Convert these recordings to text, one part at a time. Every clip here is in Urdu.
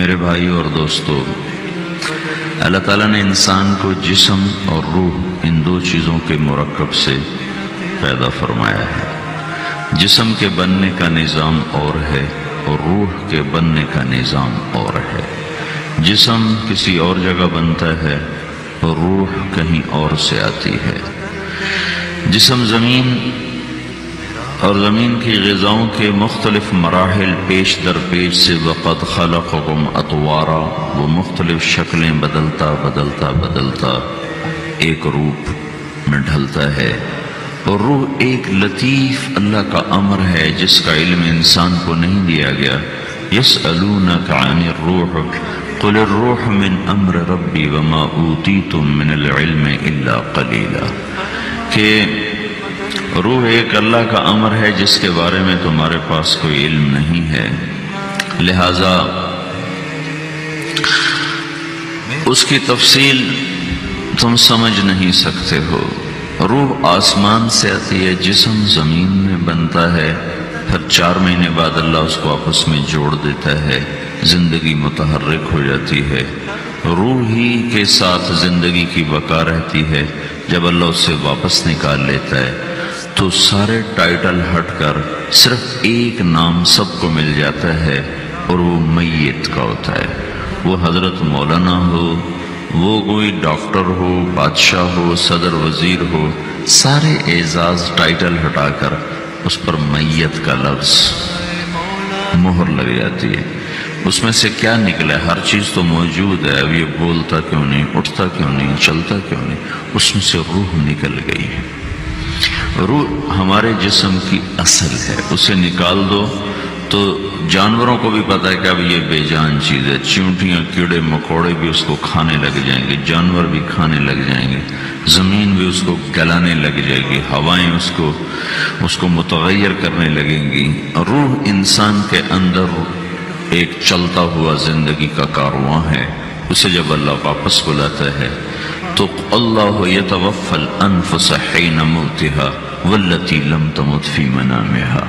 میرے بھائی اور دوستو، اللہ تعالیٰ نے انسان کو جسم اور روح ان دو چیزوں کے مرکب سے پیدا فرمایا ہے۔ جسم کے بننے کا نظام اور ہے اور روح کے بننے کا نظام اور ہے۔ جسم کسی اور جگہ بنتا ہے اور روح کہیں اور سے آتی ہے۔ جسم زمین اور زمین کی غذاؤں کے مختلف مراحل پیش در پیش سے وقد خلقکم اطوارا، وہ مختلف شکلیں بدلتا بدلتا بدلتا ایک روپ میں ڈھلتا ہے، اور روح ایک لطیف اللہ کا امر ہے جس کا علم انسان کو نہیں دیا گیا۔ یسألونک عن الروح قل الروح من امر ربی وما اوتیتم من العلم الا قلیلا، کہ روح ایک اللہ کا امر ہے جس کے بارے میں تمہارے پاس کوئی علم نہیں ہے، لہذا اس کی تفصیل تم سمجھ نہیں سکتے ہو۔ روح آسمان سے آتی ہے، جسم زمین میں بنتا ہے، پھر 4 مہینے بعد اللہ اس کو آپس میں جوڑ دیتا ہے، زندگی متحرک ہو جاتی ہے۔ روح ہی کے ساتھ زندگی کی بقا رہتی ہے۔ جب اللہ اسے واپس نکال لیتا ہے تو سارے ٹائٹل ہٹ کر صرف ایک نام سب کو مل جاتا ہے، اور وہ میت کا ہوتا ہے۔ وہ حضرت مولانا ہو، وہ کوئی ڈاکٹر ہو، بادشاہ ہو، صدر وزیر ہو، سارے اعزاز ٹائٹل ہٹا کر اس پر میت کا لفظ مہر لگ جاتی ہے۔ اس میں سے کیا نکلا؟ ہر چیز تو موجود ہے، اب یہ بولتا کیوں نہیں، اٹھتا کیوں نہیں، چلتا کیوں نہیں؟ اس میں سے روح نکل گئی ہے۔ روح ہمارے جسم کی اصل ہے، اسے نکال دو تو جانوروں کو بھی پتہ ہے کہ اب یہ بے جان چیز ہے، چیونٹیاں کیڑے مکوڑے بھی اس کو کھانے لگ جائیں گے، جانور بھی کھانے لگ جائیں گے، زمین بھی اس کو گلانے لگ جائے گی، ہوائیں اس کو متغیر کرنے لگیں گی۔ روح انسان کے اندر ایک چلتا ہوا زندگی کا کارواں ہے۔ اسے جب اللہ واپس بلاتا ہے تو اللہ یتوفی الانفس حین موتها والتی لم تمت فی منامها۔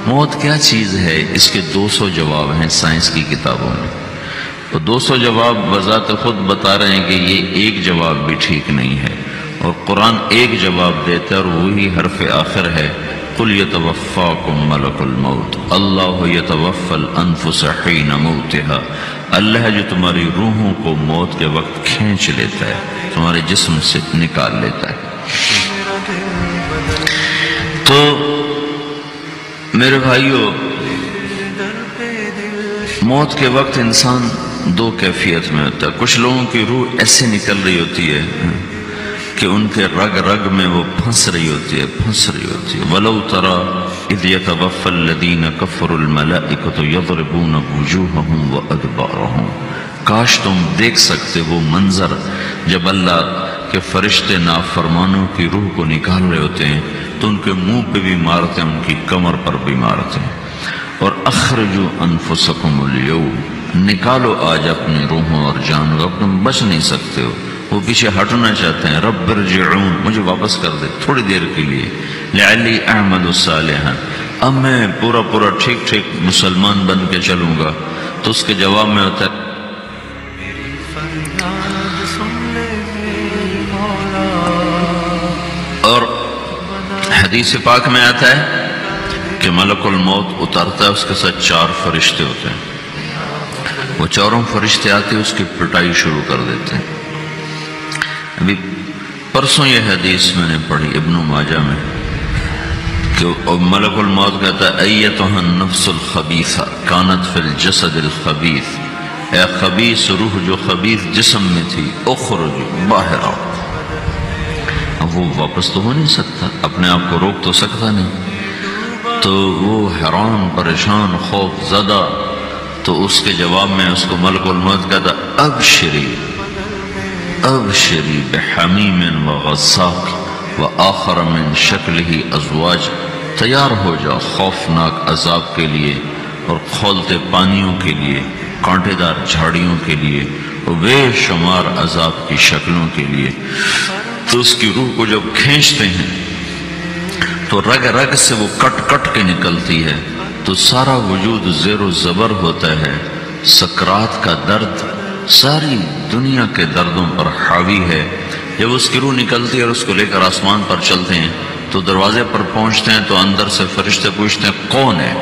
موت کیا چیز ہے؟ اس کے 200 جواب ہیں سائنس کی کتابوں میں، تو 200 جواب بذات خود بتا رہے ہیں کہ یہ ایک جواب بھی ٹھیک نہیں ہے، اور قرآن ایک جواب دیتا ہے اور وہی حرف آخر ہے، قل یتوفاکم ملک الموت اللہ یتوفی الانفس حین موتها۔ اللہ ہے جو تمہاری روحوں کو موت کے وقت کھینچ لیتا ہے، تمہارے جسم سے نکال لیتا ہے۔ تو میرے بھائیو، موت کے وقت انسان 2 کیفیت میں ہوتا ہے۔ کچھ لوگوں کی روح ایسے نکل رہی ہوتی ہے کہ ان کے رگ رگ میں وہ پھنس رہی ہوتی ہے۔ وَلَوْ تَرَى إِذْ يَتَوَفَّى الَّذِينَ كَفَرُوا الْمَلَائِكَةُ يَضْرِبُونَ وُجُوهَهُمْ وَأَدْبَارَهُمْ، کاش تم دیکھ سکتے وہ منظر جب اللہ کے فرشتے نافرمانوں کی روح کو نکال رہے ہوتے ہیں تو ان کے منہ پہ بھی مارتے ہیں، ان کی کمر پر بھی مارتے ہیں۔ اور اخرجوا انفسکم اليوم، نکالو آج اپنی روحوں اور جانوں، اب تم بچ نہیں سکتے ہو۔ وہ پیچھے ہٹنا چاہتے ہیں، رب ارجعون، مجھے واپس کر دے تھوڑی دیر کے لیے، لعلی اعمل صالحا، اب میں پورا ٹھیک ٹھیک مسلمان بن کے چلوں گا۔ تو اس کے جواب میں ہوتا ہے اور حدیث پاک میں آتا ہے کہ ملک الموت اترتا ہے، اس کے ساتھ 4 فرشتے ہوتے ہیں، وہ 4 فرشتے آتے ہیں، اس کی پٹائی شروع کر دیتے ہیں۔ ابھی پرسوں یہ حدیث میں نے پڑھی ابن ماجہ میں کہ ملک الموت کہتا ہے ایتھا النفس الخبیثہ کانت فی الجسد الخبیث، اے خبیث روح جو خبیث جسم میں تھی، اخرج باہر آؤ۔ اب وہ واپس تو ہو نہیں سکتا، اپنے آپ کو روک تو سکتا نہیں، تو وہ حیران پریشان خوف زدہ، تو اس کے جواب میں اس کو ملک الموت کہتا ابشری بحمیم وغساق وآخر من شکلہ ازواج، تیار ہو جا خوفناک عذاب کے لیے اور کھولتے پانیوں کے لیے، کانٹے دار جھاڑیوں کے لیے، اور بے شمار عذاب کی شکلوں کے لیے۔ تو اس کی روح کو جب کھینچتے ہیں تو رگ رگ سے وہ کٹ کٹ کے نکلتی ہے، تو سارا وجود زیر و زبر ہوتا ہے، سکرات کا درد ساری دنیا کے دردوں پر حاوی ہے۔ جب اس کی روح نکلتی ہے اور اس کو لے کر آسمان پر چلتے ہیں تو دروازے پر پہنچتے ہیں تو اندر سے فرشتے پوچھتے ہیں کون ہے؟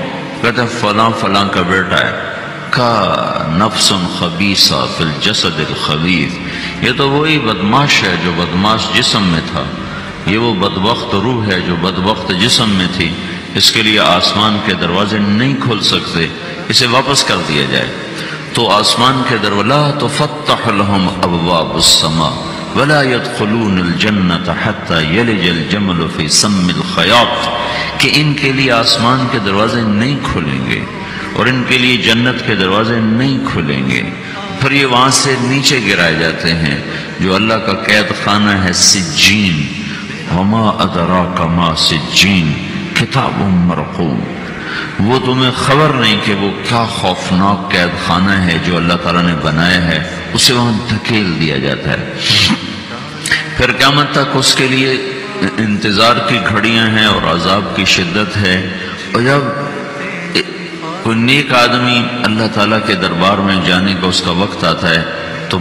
کہتے ہیں فلاں فلاں کا بیٹا ہے۔ کا نفس خبیثہ فی الجسد الخبیث، یہ تو وہی بدماش ہے جو بدماش جسم میں تھا، یہ وہ بدبخت روح ہے جو بدبخت جسم میں تھی، اس کے لیے آسمان کے دروازے نہیں کھل سکتے، اسے واپس کر دیا جائے۔ تو آسمان کے دروازے لا تفتح لهم ابواب السماء ولا يدخلون الجنة حتى يلج الجمل في سم الخياط، کہ ان کے لیے آسمان کے دروازے نہیں کھلیں گے اور ان کے لیے جنت کے دروازے نہیں کھلیں گے، پھر یہ وہاں سے نیچے گرائے جاتے ہیں جو اللہ کا قید خانہ ہے سجین۔ وما ادراک ما سجین کتاب مرقوم، وہ تمہیں خبر نہیں کہ وہ کیا خوفناک قید خانہ ہے جو اللہ تعالیٰ نے بنایا ہے، اسے وہاں دھکیل دیا جاتا ہے۔ پھر قیامت تک اس کے لیے انتظار کی گھڑیاں ہیں اور عذاب کی شدت ہے۔ اور جب کوئی نیک آدمی اللہ تعالیٰ کے دربار میں جانے کا اس کا وقت آتا ہے تو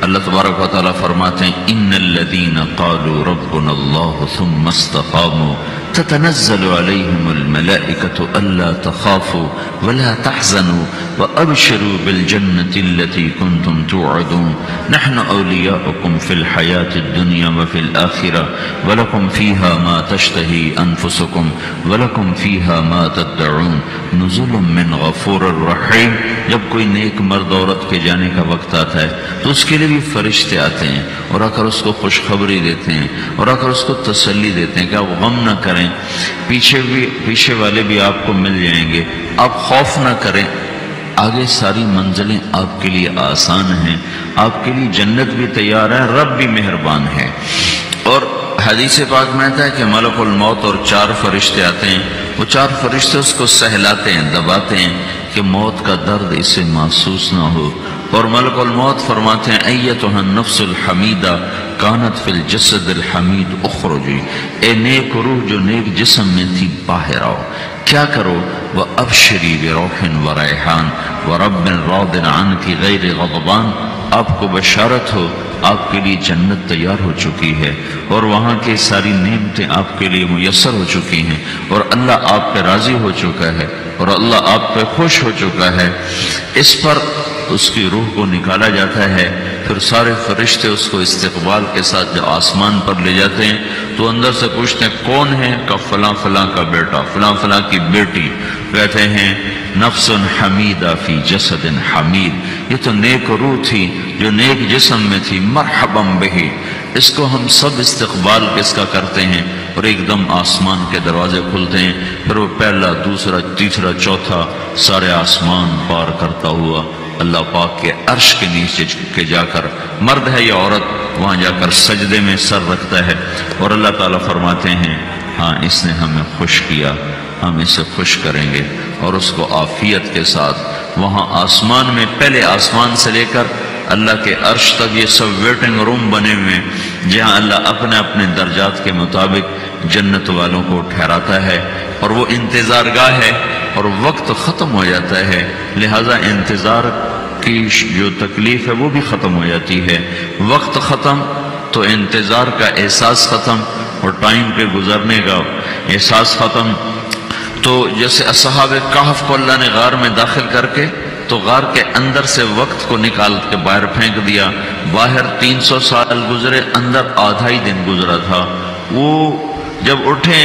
اللہ تبارک و تعالیٰ فرماتے ہیں ان الذین قالوا ربنا اللہ ثم استقاموا تتنزل علیہم الملائکۃ الا تخافوا ولا تحزنوا وابشروا بالجنة التي كنتم توعدون نحن اولیاؤکم فی الحیاة الدنیا وفی الآخرہ ولکم فیہا ما تشتہی انفسکم ولکم فیہا ما تدعون نزل من غفور الرحیم۔ جب کوئی نیک مرد عورت کے جانے کا وقت آتا ہے تو اس کے لیے بھی فرشتے آتے ہیں اور آ کر اس کو خوشخبری دیتے ہیں اور آ کر اس کو تسلی دیتے ہیں کہ آپ غم نہ کریں، پیچھے والے بھی آپ کو مل جائیں گے، آپ خوف نہ کریں، آگے ساری منزلیں آپ کے لیے آسان ہیں، آپ کے لیے جنت بھی تیار ہے، رب بھی مہربان ہے۔ اور حدیث پاک میں آتا ہے کہ ملک الموت اور 4 فرشتے آتے ہیں، وہ 4 فرشتے اس کو سہلاتے ہیں، دباتے ہیں کہ موت کا درد اسے محسوس نہ ہو۔ اور ملک الموت فرماتے ہیں ایتھا النفس الحمیدہ کانت فی الجسد الحمید اخرجی، اے نیک روح جو نیک جسم میں تھی باہر آؤ، کیا کرو؟ وَأَبْشِرِي بِرَوْحٍ وَرَيْحَانٍ وَرَبٍّ رَاضٍ عَنْكِ غَيْرِ غَضْبَانٍ، آپ کو بشارت ہو آپ کے لیے جنت تیار ہو چکی ہے اور وہاں کی ساری نعمتیں آپ کے لیے میسر ہو چکی ہیں اور اللہ آپ پہ راضی ہو چکا ہے اور اللہ آپ پہ خوش ہو چکا ہے۔ اس پر اس کی روح کو نکالا جاتا ہے، پھر سارے فرشتے اس کو استقبال کے ساتھ جب آسمان پر لے جاتے ہیں تو اندر سے پوچھتے ہیں کون ہے؟ کہ فلاں فلاں کا بیٹا، فلاں فلاں کی بیٹی۔ کہتے ہیں نفس حمیدہ فی جسد حمید، یہ تو نیک روح تھی جو نیک جسم میں تھی، مرحبا بہی، اس کو ہم سب استقبال کس کا کرتے ہیں اور ایک دم آسمان کے دروازے کھلتے ہیں، پھر وہ پہلا دوسرا تیسرا چوتھا سارے آسمان پار کرتا ہوا اللہ پاک کے عرش کے نیچے کے جا کر، مرد ہے یا عورت، وہاں جا کر سجدے میں سر رکھتا ہے اور اللہ تعالیٰ فرماتے ہیں ہاں اس نے ہمیں خوش کیا، ہم اسے خوش کریں گے اور اس کو عافیت کے ساتھ وہاں آسمان میں، پہلے آسمان سے لے کر اللہ کے عرش تک یہ سب ویٹنگ روم بنے ہوئے ہیں جہاں اللہ اپنے اپنے درجات کے مطابق جنت والوں کو ٹھہراتا ہے اور وہ انتظار گاہ ہے اور وقت ختم ہو جاتا ہے، لہذا انتظار کی جو تکلیف ہے وہ بھی ختم ہو جاتی ہے۔ وقت ختم تو انتظار کا احساس ختم اور ٹائم کے گزرنے کا احساس ختم۔ تو جیسے اصحاب کہف کو اللہ نے غار میں داخل کر کے تو غار کے اندر سے وقت کو نکال کے باہر پھینک دیا، باہر 300 سال گزرے، اندر آدھا ہی دن گزرا تھا۔ وہ جب اٹھے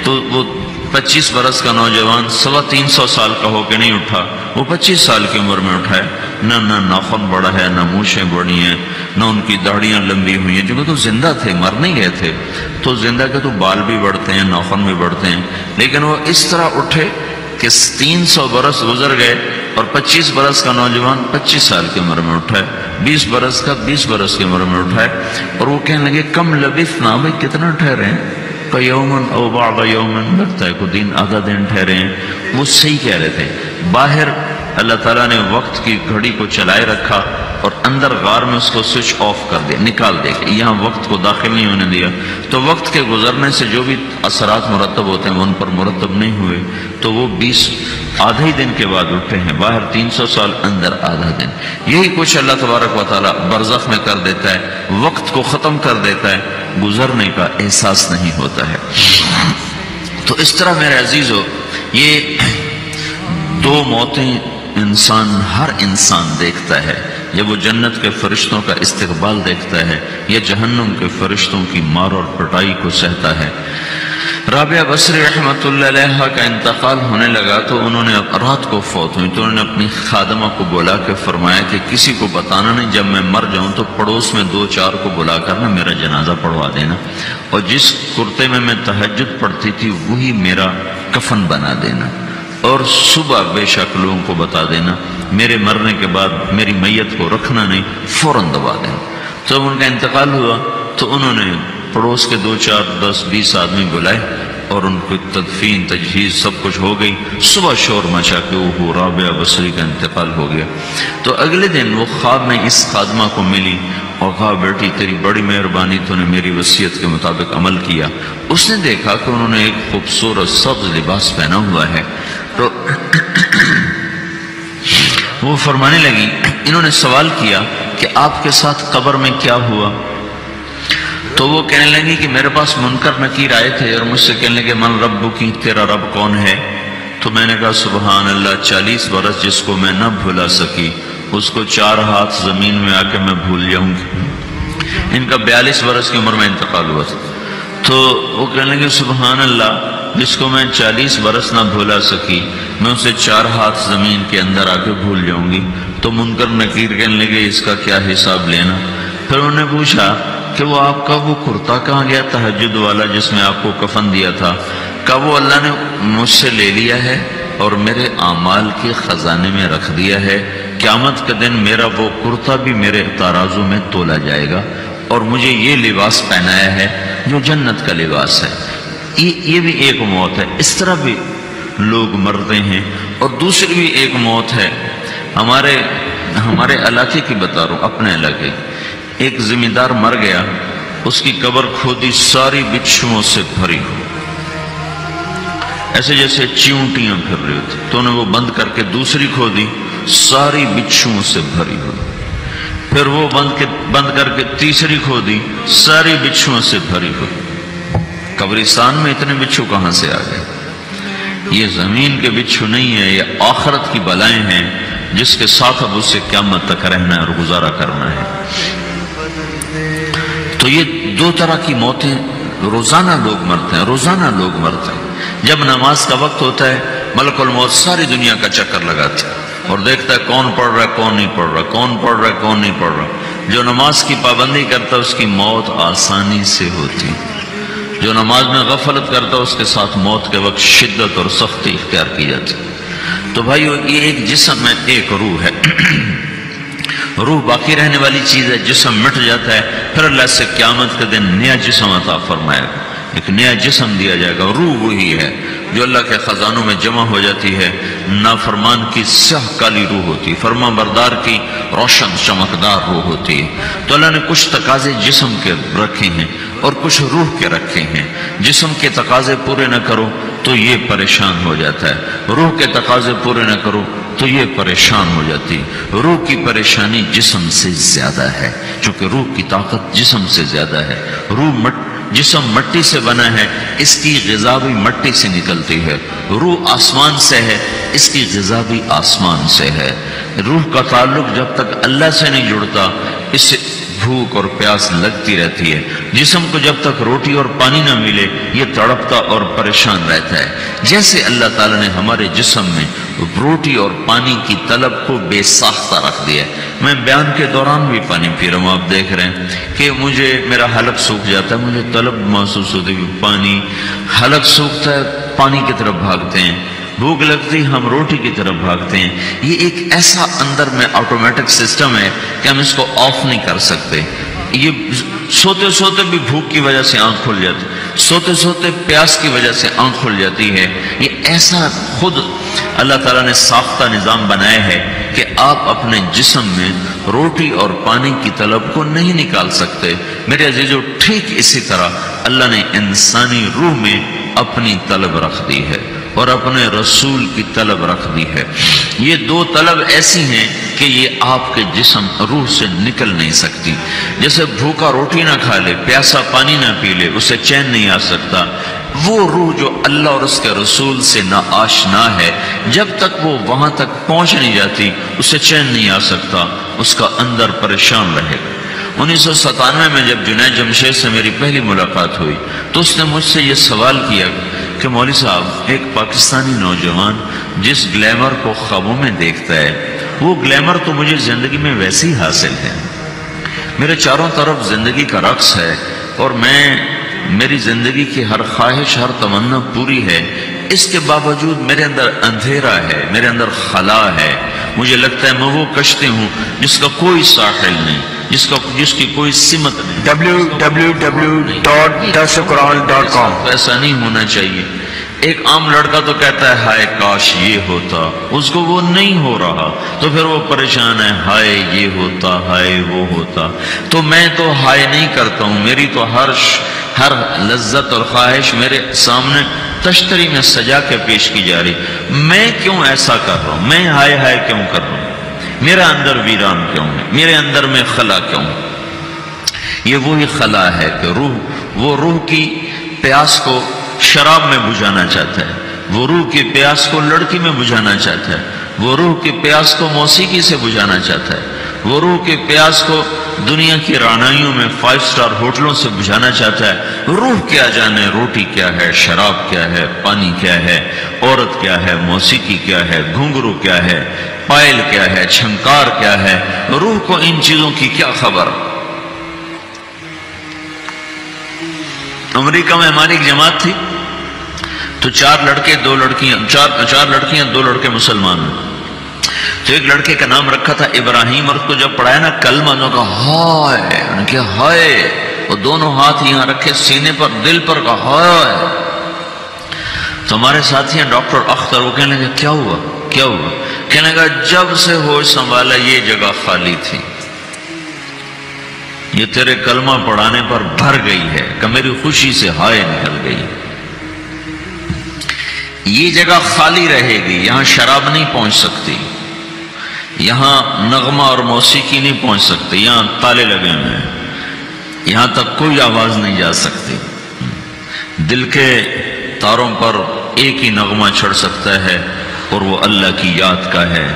تو وہ 25 برس کا نوجوان 350 سال کا ہو کے نہیں اٹھا، وہ 25 سال کی عمر میں اٹھا ہے، نہ ناخن بڑا ہے، نہ مونچھیں بڑی ہیں، نہ ان کی داڑیاں لمبی ہوئی ہیں، کیونکہ تو زندہ تھے، مر نہیں گئے تھے، تو زندہ کے تو بال بھی بڑھتے ہیں، ناخن بھی بڑھتے ہیں، لیکن وہ اس طرح اٹھے کہ 300 برس گزر گئے اور 25 برس کا نوجوان 25 سال کی عمر میں اٹھا ہے، 20 برس کا 20 برس کی عمر میں اٹھا ہے، اور وہ کہنے لگے کم لبثنا، بھائی کتنا ٹھہرے ہیں؟ کہ یومن او بعض یومن، لگتا ہے کوئی دن آدھا دن ٹھہرے ہیں۔ وہ صحیح کہہ رہے تھے، باہر اللہ تعالیٰ نے وقت کی گھڑی کو چلائے رکھا اور اندر غار میں اس کو سوئچ آف کر دیا، نکال دیا کہ یہاں وقت کو داخل نہیں ہونے دیا، تو وقت کے گزرنے سے جو بھی اثرات مرتب ہوتے ہیں وہ ان پر مرتب نہیں ہوئے، تو وہ 20 آدھے ہی دن کے بعد اٹھے ہیں، باہر 300 سال، اندر آدھا دن۔ یہی کچھ اللہ تبارک و تعالیٰ برزخ میں کر دیتا ہے، وقت کو ختم کر دیتا ہے، گزرنے کا احساس نہیں ہوتا ہے۔ تو اس طرح میرے عزیزو، یہ دو موتیں ہر انسان دیکھتا ہے، جب وہ جنت کے فرشتوں کا استقبال دیکھتا ہے یا جہنم کے فرشتوں کی مار اور پٹائی کو سہتا ہے۔ رابعہ بصری رحمۃ اللہ علیہ کا انتقال ہونے لگا تو انہوں نے رات کو فوت ہوئی تو انہوں نے اپنی خادمہ کو بلا کے فرمایا کہ کسی کو بتانا نہیں، جب میں مر جاؤں تو پڑوس میں 2-4 کو بلا کر نا میرا جنازہ پڑھوا دینا، اور جس کرتے میں تہجد پڑھتی تھی وہی میرا کفن بنا دینا، اور صبح بے شک لوگوں کو بتا دینا، میرے مرنے کے بعد میری میت کو رکھنا نہیں، فوراً دبا دینا۔ جب ان کا انتقال ہوا تو انہوں نے پڑوس کے 2-4-10-20 آدمی بلائے اور ان کو تدفین تجہیز سب کچھ ہو گئی۔ صبح شور مچا کہ وہ رابعہ بصری کا انتقال ہو گیا۔ تو اگلے دن وہ خواب میں اس خادمہ کو ملی اور کہا بیٹی تیری بڑی مہربانی، تو نے میری وصیت کے مطابق عمل کیا۔ اس نے دیکھا کہ انہوں نے ایک خوبصورت سبز لباس پہنا ہوا ہے، تو وہ فرمانے لگی، انہوں نے سوال کیا کہ آپ کے ساتھ قبر میں کیا ہوا؟ تو وہ کہنے لگی کہ میرے پاس منکر نکیر آئے تھے اور مجھ سے کہنے لگے من رب کی، تیرا رب کون ہے؟ تو میں نے کہا سبحان اللہ، 40 برس جس کو میں نہ بھلا سکی اس کو 4 ہاتھ زمین میں آ کے میں بھول جاؤں گی۔ ان کا 42 برس کی عمر میں انتقال ہوا تھا۔ تو وہ کہنے لگے سبحان اللہ، جس کو میں 40 برس نہ بھولا سکی میں اسے 4 ہاتھ زمین کے اندر آ کے بھول جاؤں گی۔ تو منکر نکیر کہنے لگے اس کا کیا حساب لینا؟ پھر انہوں نے پوچھا کہ وہ آپ کا وہ کرتا کہاں گیا تہجد والا جس میں آپ کو کفن دیا تھا؟ کہا وہ اللہ نے مجھ سے لے لیا ہے اور میرے اعمال کے خزانے میں رکھ دیا ہے، قیامت کے دن میرا وہ کرتا بھی میرے ترازو میں تولا جائے گا، اور مجھے یہ لباس پہنایا ہے جو جنت کا لباس ہے۔ یہ بھی ایک موت ہے۔ اس طرح بھی لوگ مرتے ہیں۔ اور دوسری بھی ایک موت ہے، ہمارے علاقے کی بتا رہا ہوں، اپنے علاقے، ایک ذمہ دار مر گیا، اس کی قبر کھودی ساری بچھوؤں سے بھری ہو، ایسے جیسے چیونٹیاں پھر رہی ہوتی، تو انہیں وہ بند کر کے دوسری کھودی، ساری بچھوؤں سے بھری ہوئی، پھر وہ بند کر کے تیسری کھودی، ساری بچھوؤں سے بھری ہوئی۔ قبرستان میں اتنے بچھو کہاں سے آ گئے؟ یہ زمین کے بچھو نہیں ہے، یہ آخرت کی بلائیں ہیں جس کے ساتھ اب اسے قیامت تک رہنا ہے اور گزارا کرنا ہے۔ تو یہ 2 طرح کی موتیں روزانہ لوگ مرتے ہیں، روزانہ لوگ مرتے ہیں۔ جب نماز کا وقت ہوتا ہے ملک الموت ساری دنیا کا چکر لگاتا ہے اور دیکھتا ہے کون پڑھ رہا ہے کون نہیں پڑھ رہا، کون پڑھ رہا ہے کون نہیں پڑھ رہا۔ جو نماز کی پابندی کرتا ہے اس کی موت آسانی سے ہوتی، جو نماز میں غفلت کرتا ہے اس کے ساتھ موت کے وقت شدت اور سختی اختیار کی جاتی۔ تو بھائیو، یہ ایک جسم ہے، ایک روح ہے۔ روح باقی رہنے والی چیز ہے، جسم مٹ جاتا ہے، پھر اللہ سے قیامت کے دن نیا جسم عطا فرمائے گا، ایک نیا جسم دیا جائے گا۔ روح وہی ہے جو اللہ کے خزانوں میں جمع ہو جاتی ہے۔ نافرمان کی سیاہ کالی روح ہوتی ہے، فرما بردار کی روشن چمکدار روح ہوتی ہے۔ تو اللہ نے کچھ تقاضے جسم کے رکھے ہیں اور کچھ روح کے رکھے ہیں۔ جسم کے تقاضے پورے نہ کرو تو یہ پریشان ہو جاتا ہے، روح کے تقاضے پورے نہ کرو تو یہ پریشان ہو جاتی ہے۔ روح کی پریشانی جسم سے زیادہ ہے، چونکہ روح کی طاقت جسم سے زیادہ ہے۔ جسم مٹی سے بنا ہے، اس کی غذا بھی مٹی سے نکلتی ہے۔ روح آسمان سے ہے، اس کی غذا بھی آسمان سے ہے۔ روح کا تعلق جب تک اللہ سے نہیں جڑتا اس سے بھوک اور پیاس لگتی رہتی ہے۔ جسم کو جب تک روٹی اور پانی نہ ملے یہ تڑپتا اور پریشان رہتا ہے۔ جیسے اللہ تعالیٰ نے ہمارے جسم میں روٹی اور پانی کی طلب کو بے ساختہ رکھ دیا ہے۔ میں بیان کے دوران بھی پانی پی رہا ہوں، آپ دیکھ رہے ہیں کہ میرا حلق سوکھ جاتا ہے، مجھے طلب محسوس ہوتی ہے پانی، حلق سوکھتا ہے پانی کی طرف بھاگتے ہیں، بھوک لگتی ہم روٹی کی طرف بھاگتے ہیں۔ یہ ایک ایسا اندر میں آٹومیٹک سسٹم ہے کہ ہم اس کو آف نہیں کر سکتے۔ یہ سوتے سوتے بھی بھوک کی وجہ سے آنکھ کھل جاتی، سوتے سوتے پیاس کی وجہ سے آنکھ کھل جاتی ہے۔ یہ ایسا خود اللہ تعالیٰ نے ساختہ نظام بنایا ہے کہ آپ اپنے جسم میں روٹی اور پانی کی طلب کو نہیں نکال سکتے۔ میرے عزیزو، ٹھیک اسی طرح اللہ نے انسانی روح میں اپنی طلب رکھ دی ہے اور اپنے رسول کی طلب رکھ دی ہے۔ یہ دو طلب ایسی ہیں کہ یہ آپ کے جسم روح سے نکل نہیں سکتی۔ جیسے بھوکا روٹی نہ کھا لے، پیاسا پانی نہ پی لے، اسے چین نہیں آ سکتا، وہ روح جو اللہ اور اس کے رسول سے نا آشنا ہے، جب تک وہ وہاں تک پہنچ نہیں جاتی اسے چین نہیں آ سکتا، اس کا اندر پریشان رہے گا۔ 1997 میں جب جنید جمشید سے میری پہلی ملاقات ہوئی تو اس نے مجھ سے یہ سوال کیا کہ مولوی صاحب، ایک پاکستانی نوجوان جس گلیمر کو خوابوں میں دیکھتا ہے، وہ گلیمر تو مجھے زندگی میں ویسے ہی حاصل ہے، میرے چاروں طرف زندگی کا رقص ہے اور میری زندگی کی ہر خواہش، ہر تمنا پوری ہے، اس کے باوجود میرے اندر اندھیرا ہے، میرے اندر خلا ہے، مجھے لگتا ہے میں وہ کشتی ہوں جس کا کوئی ساحل نہیں، جس کی کوئی سمت نہیں۔ www.darsulquran.com ایسا نہیں ہونا چاہیے۔ ایک عام لڑکا تو کہتا ہے ہائے کاش یہ ہوتا، اس کو وہ نہیں ہو رہا تو پھر وہ پریشان ہے، ہائے یہ ہوتا، ہائے وہ ہوتا۔ تو میں تو ہائے نہیں کرتا ہوں، میری تو ہر لذت اور خواہش میرے سامنے تشتری میں سجا کے پیش کی جا رہی، میں کیوں ایسا کر رہا ہوں؟ میں ہائے ہائے کیوں کر رہا ہوں؟ میرا اندر ویران کیوں ہے؟ میرے اندر میں خلا کیوں؟ یہ وہی خلا ہے کہ وہ روح کی پیاس کو شراب میں بجھانا چاہتا ہے، وہ روح کی پیاس کو لڑکی میں بجھانا چاہتا ہے، وہ روح کی پیاس کو موسیقی سے بجھانا چاہتا ہے، وہ روح کی پیاس کو دنیا کی رانائیوں میں 5 اسٹار ہوٹلوں سے بجھانا چاہتا ہے۔ روح کیا جانے روٹی کیا ہے، شراب کیا ہے، پانی کیا ہے، عورت کیا ہے، موسیقی کیا ہے، گھنگرو کیا ہے، پائل کیا ہے، چھنکار کیا ہے، روح کو ان چیزوں کی کیا خبر؟ امریکہ میں ہماری ایک جماعت تھی تو 4 لڑکیاں 2 لڑکے مسلمان ہیں۔ تو ایک لڑکے کا نام رکھا تھا ابراہیم، اور اس کو جب پڑھایا نا کلمہ، انہوں نے کہا ہائے، انہوں نے کہا ہائے، اور دونوں ہاتھ یہاں رکھے سینے پر، دل پر، کہا ہائے۔ تو ہمارے ساتھی ہیں ڈاکٹر اختر، وہ کہنے لگے کیا ہوا؟ کہنے لگا جب سے ہوش سنبھالا یہ جگہ خالی تھی، یہ تیرے کلمہ پڑھانے پر بھر گئی ہے کہ میری خوشی سے ہائے نکل گئی۔ یہ جگہ خالی رہے گی، یہاں شراب نہیں پہنچ سکتی، یہاں نغمہ اور موسیقی نہیں پہنچ سکتی، یہاں تالے لگے ہوئے ہیں، یہاں تک کوئی آواز نہیں جا سکتی۔ دل کے تاروں پر ایک ہی نغمہ چڑھ سکتا ہے اور وہ اللہ کی یاد کا ہے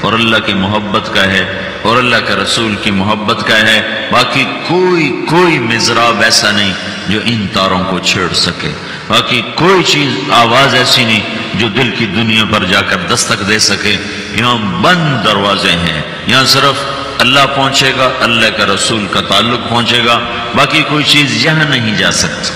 اور اللہ کی محبت کا ہے اور اللہ کے رسول کی محبت کا ہے۔ باقی کوئی مضراب ایسا نہیں جو ان تاروں کو چھیڑ سکے، باقی کوئی چیز، آواز ایسی نہیں جو دل کی دنیا پر جا کر دستک دے سکے۔ یہاں بند دروازے ہیں، یہاں صرف اللہ پہنچے گا، اللہ کے رسول کا تعلق پہنچے گا، باقی کوئی چیز یہاں نہیں جا سکتی۔